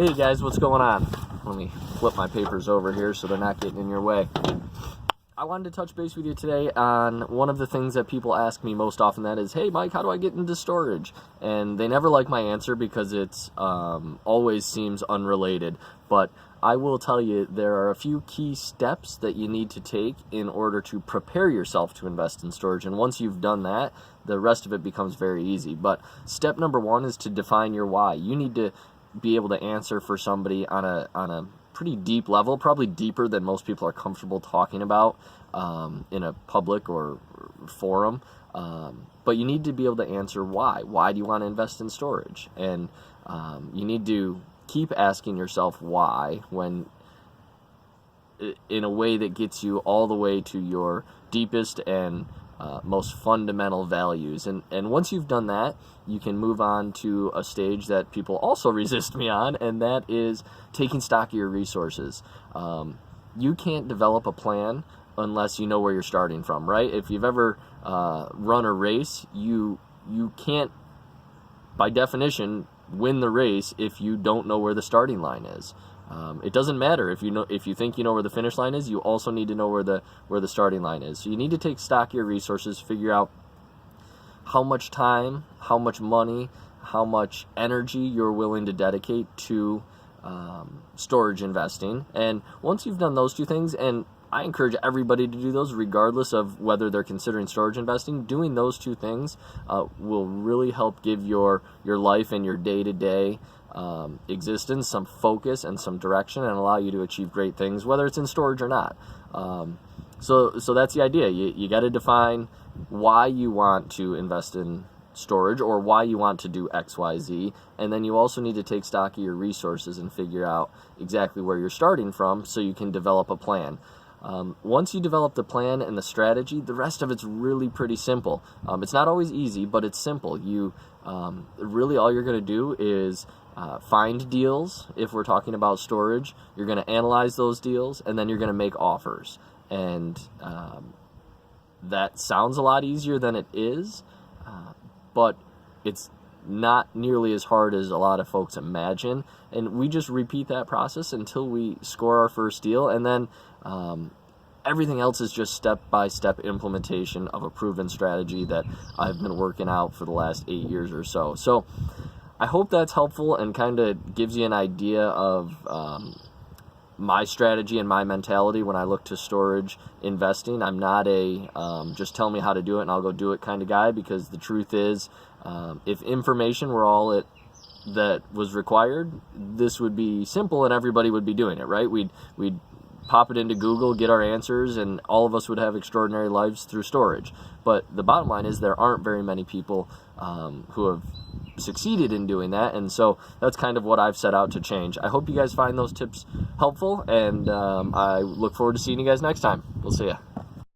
Hey guys, what's going on? Let me flip my papers over here so they're not getting in your way. I wanted to touch base with you today on one of the things that people ask me most often, that is, hey Mike, how do I get into storage? And they never like my answer because it's always seems unrelated. But I will tell you there are a few key steps that you need to take in order to prepare yourself to invest in storage. And once you've done that, the rest of it becomes very easy. But step number one is to define your why. You need to be able to answer for somebody on a pretty deep level, probably deeper than most people are comfortable talking about in a public or forum. But you need to be able to answer why. Why do you want to invest in storage? And you need to keep asking yourself why, when in a way that gets you all the way to your deepest and most fundamental values. And once you've done that, you can move on to a stage that people also resist me on, and that is taking stock of your resources. You can't develop a plan unless you know where you're starting from, right? If you've ever run a race, you can't, by definition, win the race if you don't know where the starting line is. It doesn't matter if you think you know where the finish line is. You also need to know where the starting line is. So you need to take stock of your resources, figure out how much time, how much money, how much energy you're willing to dedicate to storage investing. And once you've done those two things, and I encourage everybody to do those regardless of whether they're considering storage investing, doing those two things will really help give your life and your day-to-day existence some focus and some direction, and allow you to achieve great things, whether it's in storage or not. So that's the idea. You got to define why you want to invest in storage or why you want to do XYZ, and then you also need to take stock of your resources and figure out exactly where you're starting from so you can develop a plan. Once you develop the plan and the strategy, the rest of it's really pretty simple. It's not always easy, but it's simple. You really all you're going to do is find deals. If we're talking about storage, you're going to analyze those deals, and then you're going to make offers. And that sounds a lot easier than it is, but it's not nearly as hard as a lot of folks imagine. And we just repeat that process until we score our first deal, and then everything else is just step-by-step implementation of a proven strategy that I've been working out for the last 8 years or so. So I hope that's helpful and kind of gives you an idea of my strategy and my mentality when I look to storage investing. I'm not a just tell me how to do it and I'll go do it kind of guy, because the truth is, if information were all that was required, this would be simple and everybody would be doing it, right? We'd pop it into Google, get our answers, and all of us would have extraordinary lives through storage. But the bottom line is there aren't very many people who have succeeded in doing that, and so that's kind of what I've set out to change. I hope you guys find those tips helpful, and I look forward to seeing you guys next time. We'll see ya.